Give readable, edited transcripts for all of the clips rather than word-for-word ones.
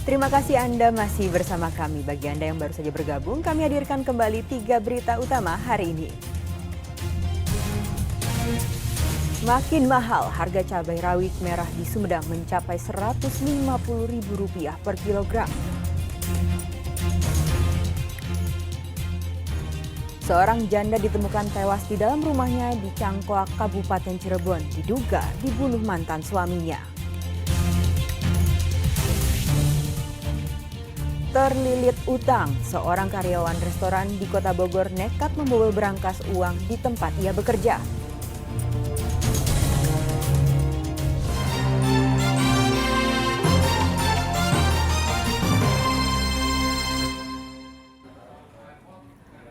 Terima kasih Anda masih bersama kami. Bagi Anda yang baru saja bergabung, kami hadirkan kembali 3 berita utama hari ini. Makin mahal, harga cabai rawit merah di Sumedang mencapai Rp150.000 per kilogram. Seorang janda ditemukan tewas di dalam rumahnya di Cangkoak, Kabupaten Cirebon, diduga dibunuh mantan suaminya. Terlilit utang, seorang karyawan restoran di Kota Bogor nekat membobol berangkas uang di tempat ia bekerja.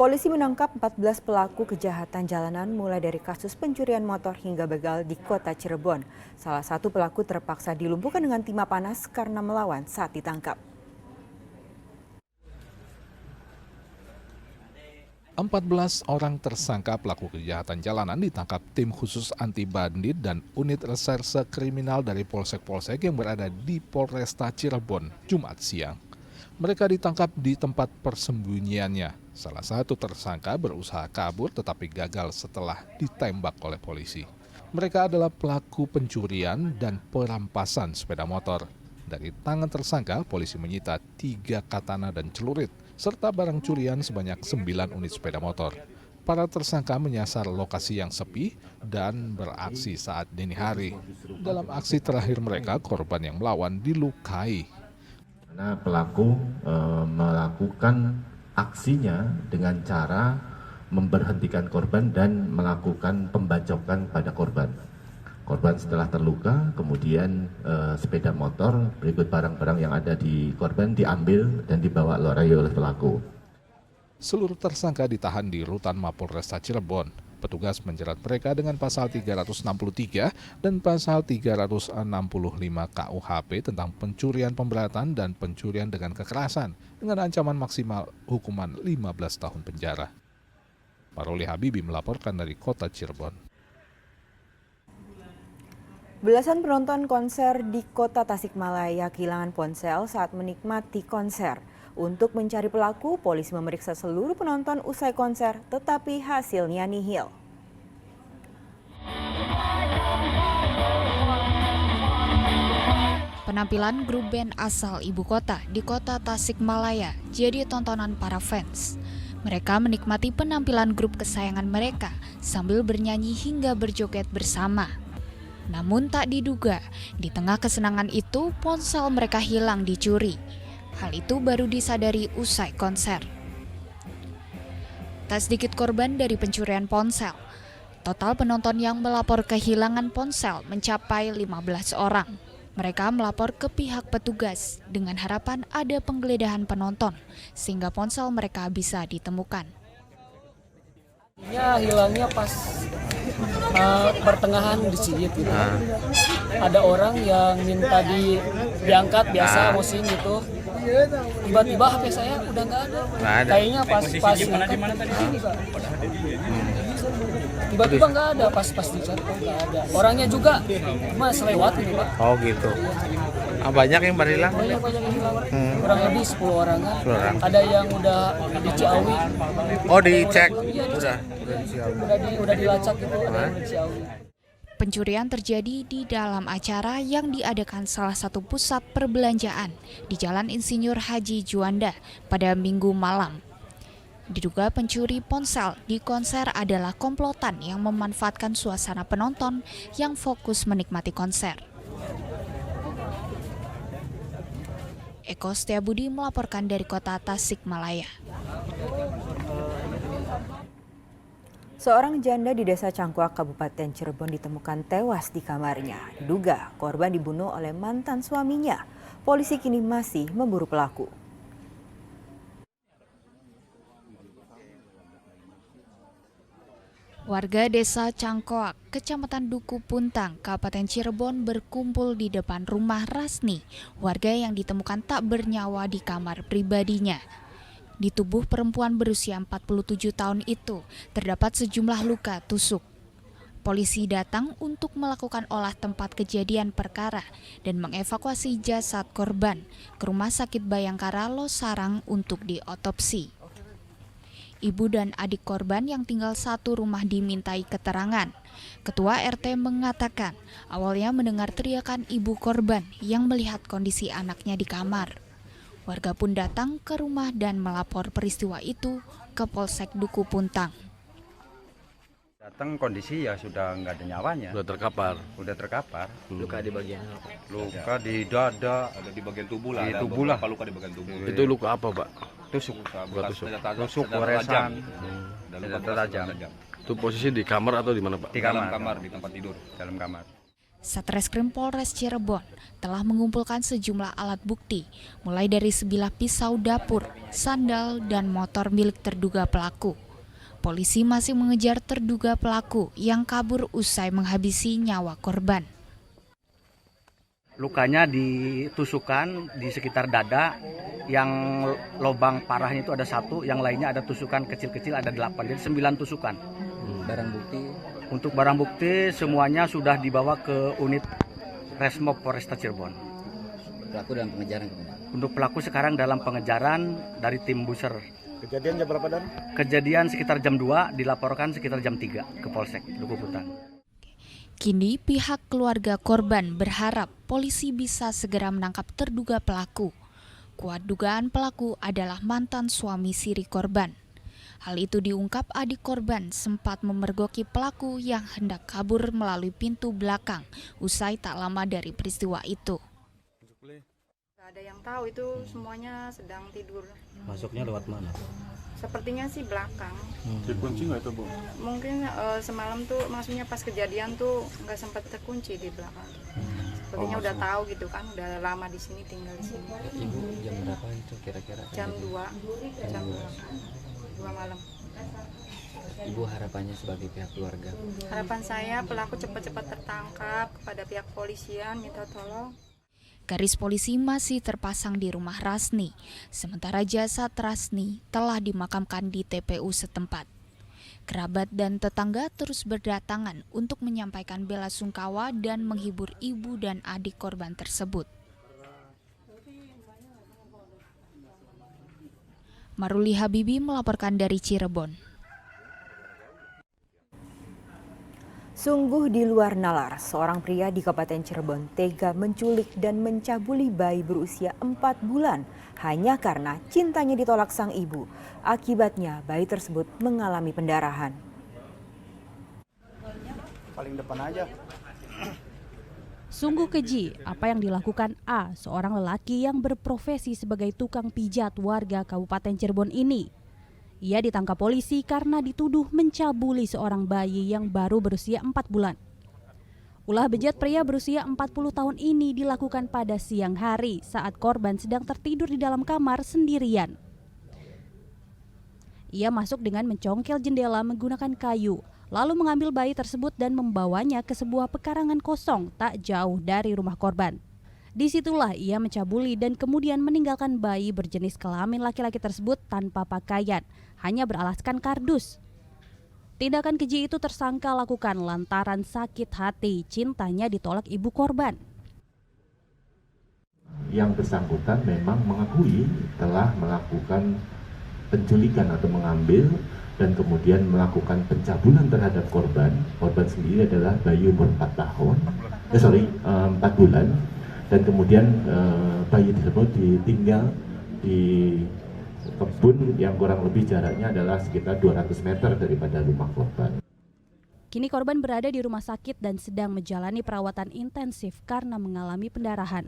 Polisi menangkap 14 pelaku kejahatan jalanan mulai dari kasus pencurian motor hingga begal di Kota Cirebon. Salah satu pelaku terpaksa dilumpuhkan dengan timah panas karena melawan saat ditangkap. 14 orang tersangka pelaku kejahatan jalanan ditangkap tim khusus anti bandit dan unit reserse kriminal dari polsek-polsek yang berada di Polresta Cirebon, Jumat siang. Mereka ditangkap di tempat persembunyiannya. Salah satu tersangka berusaha kabur tetapi gagal setelah ditembak oleh polisi. Mereka adalah pelaku pencurian dan perampasan sepeda motor. Dari tangan tersangka, polisi menyita 3 katana dan celurit, serta barang curian sebanyak 9 unit sepeda motor. Para tersangka menyasar lokasi yang sepi dan beraksi saat dini hari. Dalam aksi terakhir mereka, korban yang melawan dilukai. Karena pelaku melakukan aksinya dengan cara memberhentikan korban dan melakukan pembacokan pada korban. Korban setelah terluka, kemudian sepeda motor berikut barang-barang yang ada di korban diambil dan dibawa lari oleh pelaku. Seluruh tersangka ditahan di Rutan Mapolresta Cirebon. Petugas menjerat mereka dengan pasal 363 dan pasal 365 KUHP tentang pencurian pemberatan dan pencurian dengan kekerasan dengan ancaman maksimal hukuman 15 tahun penjara. Paroli Habibi melaporkan dari Kota Cirebon. Belasan penonton konser di Kota Tasikmalaya kehilangan ponsel saat menikmati konser. Untuk mencari pelaku, polisi memeriksa seluruh penonton usai konser, tetapi hasilnya nihil. Penampilan grup band asal ibu kota di Kota Tasikmalaya jadi tontonan para fans. Mereka menikmati penampilan grup kesayangan mereka sambil bernyanyi hingga berjoget bersama. Namun tak diduga, di tengah kesenangan itu ponsel mereka hilang dicuri. Hal itu baru disadari usai konser. Tak sedikit korban dari pencurian ponsel. Total penonton yang melapor kehilangan ponsel mencapai 15 orang. Mereka melapor ke pihak petugas dengan harapan ada penggeledahan penonton sehingga ponsel mereka bisa ditemukan. Hilangnya pas pertengahan disijit gitu. Ada orang yang minta diangkat biasa musim gitu. Tiba-tiba HP saya udah nggak ada. Kayaknya pas sini Pak. Tiba-tiba nggak ada pas dicat nggak ada. Orangnya juga cuma selewat gitu Pak. Oh gitu. Banyak yang baru hilang? Banyak yang hilang. Kurang lebih 10 orang. Ada yang udah di Ciawi. Oh dicek. Udah dilacak gitu. Ada yang di Ciawi. Pencurian terjadi di dalam acara yang diadakan salah satu pusat perbelanjaan di Jalan Insinyur Haji Juanda pada Minggu malam. Diduga pencuri ponsel di konser adalah komplotan yang memanfaatkan suasana penonton yang fokus menikmati konser. Eko Setiabudi melaporkan dari Kota Tasikmalaya. Seorang janda di Desa Cangkoak, Kabupaten Cirebon ditemukan tewas di kamarnya. Diduga korban dibunuh oleh mantan suaminya. Polisi kini masih memburu pelaku. Warga Desa Cangkoak, Kecamatan Duku Puntang, Kabupaten Cirebon berkumpul di depan rumah Rasni, warga yang ditemukan tak bernyawa di kamar pribadinya. Di tubuh perempuan berusia 47 tahun itu terdapat sejumlah luka tusuk. Polisi datang untuk melakukan olah tempat kejadian perkara dan mengevakuasi jasad korban ke Rumah Sakit Bayangkara Losarang untuk diotopsi. Ibu dan adik korban yang tinggal satu rumah dimintai keterangan. Ketua RT mengatakan awalnya mendengar teriakan ibu korban yang melihat kondisi anaknya di kamar. Warga pun datang ke rumah dan melapor peristiwa itu ke Polsek Duku Puntang. Datang kondisi ya sudah nggak ada nyawanya. Udah terkapar. Udah terkapar. Luka di bagian apa? Luka di dada. Ada di bagian tubuh lah. Di ada tubuh lah. beberapa luka di bagian tubuh. Itu luka apa, Pak? Tusuk. Tusuk, goresan. Dan Senjata luka tajam. Itu posisi di kamar atau di mana, Pak? Di Dalam kamar. kamar, di tempat tidur. Dalam kamar. Satreskrim Polres Cirebon telah mengumpulkan sejumlah alat bukti, mulai dari sebilah pisau dapur, sandal, dan motor milik terduga pelaku. Polisi masih mengejar terduga pelaku yang kabur usai menghabisi nyawa korban. Lukanya ditusukan di sekitar dada, yang lubang parahnya itu ada 1, yang lainnya ada tusukan kecil-kecil ada 8, jadi 9 tusukan. Barang bukti? Untuk barang bukti semuanya sudah dibawa ke unit Resmob Polresta Cirebon. Pelaku dalam pengejaran kemana? Untuk pelaku sekarang dalam pengejaran dari tim Buser. Kejadian jam berapa, Dan? Kejadian sekitar jam 2, dilaporkan sekitar jam 3 ke Polsek Duku Puntang. Kini pihak keluarga korban berharap polisi bisa segera menangkap terduga pelaku. Kuat dugaan pelaku adalah mantan suami siri korban. Hal itu diungkap adik korban sempat memergoki pelaku yang hendak kabur melalui pintu belakang usai tak lama dari peristiwa itu. Gak ada yang tahu, itu semuanya sedang tidur. Masuknya lewat mana? Sepertinya sih belakang. Dikunci nggak itu, Bu? Mungkin semalam tuh maksudnya pas kejadian tuh nggak sempat terkunci di belakang. Sepertinya udah tahu gitu kan, udah lama di sini, tinggal di sini. Ibu jam berapa itu kira-kira? Jam 2 malam. Ibu harapannya sebagai pihak keluarga? Harapan saya pelaku cepat-cepat tertangkap, kepada pihak polisian minta tolong. Garis polisi masih terpasang di rumah Rasni, sementara jasad Rasni telah dimakamkan di TPU setempat. Kerabat dan tetangga terus berdatangan untuk menyampaikan bela sungkawa dan menghibur ibu dan adik korban tersebut. Maruli Habibi melaporkan dari Cirebon. Sungguh di luar nalar, seorang pria di Kabupaten Cirebon tega menculik dan mencabuli bayi berusia 4 bulan hanya karena cintanya ditolak sang ibu. Akibatnya bayi tersebut mengalami pendarahan. Paling depan aja. Sungguh keji apa yang dilakukan A, seorang lelaki yang berprofesi sebagai tukang pijat warga Kabupaten Cirebon ini. Ia ditangkap polisi karena dituduh mencabuli seorang bayi yang baru berusia 4 bulan. Ulah bejat pria berusia 40 tahun ini dilakukan pada siang hari saat korban sedang tertidur di dalam kamar sendirian. Ia masuk dengan mencongkel jendela menggunakan kayu, lalu mengambil bayi tersebut dan membawanya ke sebuah pekarangan kosong tak jauh dari rumah korban. Disitulah ia mencabuli dan kemudian meninggalkan bayi berjenis kelamin laki-laki tersebut tanpa pakaian, hanya beralaskan kardus. Tindakan keji itu tersangka lakukan lantaran sakit hati cintanya ditolak ibu korban. Yang bersangkutan memang mengakui telah melakukan penculikan atau mengambil dan kemudian melakukan pencabulan terhadap korban. Korban sendiri adalah bayi umur 4 bulan. Dan kemudian bayi tersebut ditinggal di kebun yang kurang lebih jaraknya adalah sekitar 200 meter daripada rumah korban. Kini korban berada di rumah sakit dan sedang menjalani perawatan intensif karena mengalami pendarahan.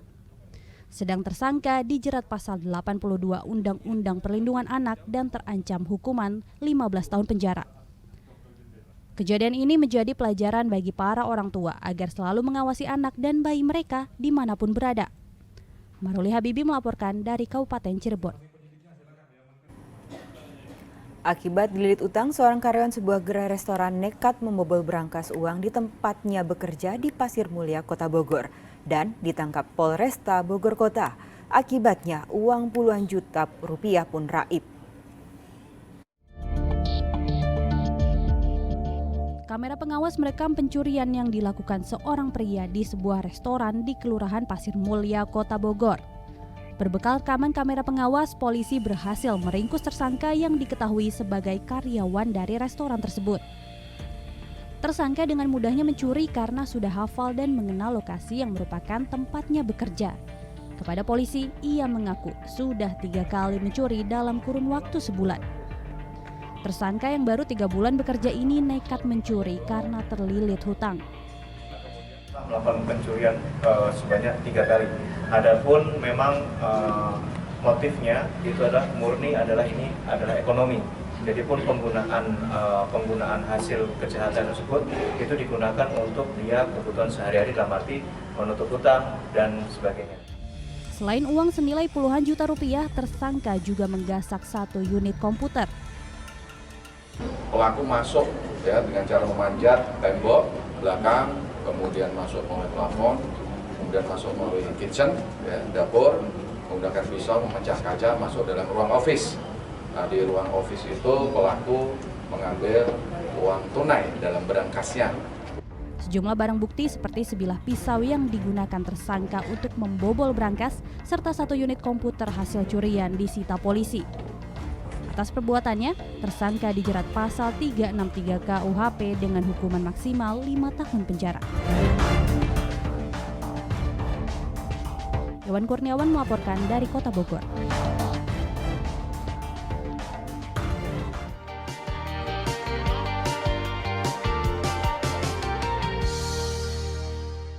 Sedang tersangka dijerat pasal 82 Undang-Undang Perlindungan Anak dan terancam hukuman 15 tahun penjara. Kejadian ini menjadi pelajaran bagi para orang tua agar selalu mengawasi anak dan bayi mereka dimanapun berada. Maruli Habibi melaporkan dari Kabupaten Cirebon. Akibat dililit utang, seorang karyawan sebuah gerai restoran nekat membobol berangkas uang di tempatnya bekerja di Pasir Mulia, Kota Bogor, dan ditangkap Polresta Bogor Kota. Akibatnya uang puluhan juta rupiah pun raib. kamera pengawas merekam pencurian yang dilakukan seorang pria di sebuah restoran di Kelurahan Pasir Mulya, Kota Bogor. Berbekal rekaman kamera pengawas, polisi berhasil meringkus tersangka yang diketahui sebagai karyawan dari restoran tersebut. Tersangka dengan mudahnya mencuri karena sudah hafal dan mengenal lokasi yang merupakan tempatnya bekerja. Kepada polisi, ia mengaku sudah 3 kali mencuri dalam kurun waktu sebulan. Tersangka yang baru 3 bulan bekerja ini nekat mencuri karena terlilit hutang. Melakukan pencurian sebanyak 3 kali. Adapun memang motifnya itu adalah murni adalah ekonomi. Jadi pun penggunaan hasil kejahatan tersebut itu digunakan untuk dia kebutuhan sehari-hari dalam arti menutup hutang dan sebagainya. Selain uang senilai puluhan juta rupiah, tersangka juga menggasak 1 unit komputer. Pelaku masuk ya dengan cara memanjat tembok belakang, kemudian masuk melalui plafon, kemudian masuk melalui kitchen, ya, dapur, menggunakan pisau memecah kaca masuk dalam ruang office. Nah, di ruang office itu pelaku mengambil uang tunai dalam berangkasnya. Sejumlah barang bukti seperti sebilah pisau yang digunakan tersangka untuk membobol berangkas serta 1 unit komputer hasil curian disita polisi. Atas perbuatannya, tersangka dijerat pasal 363 KUHP dengan hukuman maksimal 5 tahun penjara. Iwan Kurniawan melaporkan dari Kota Bogor.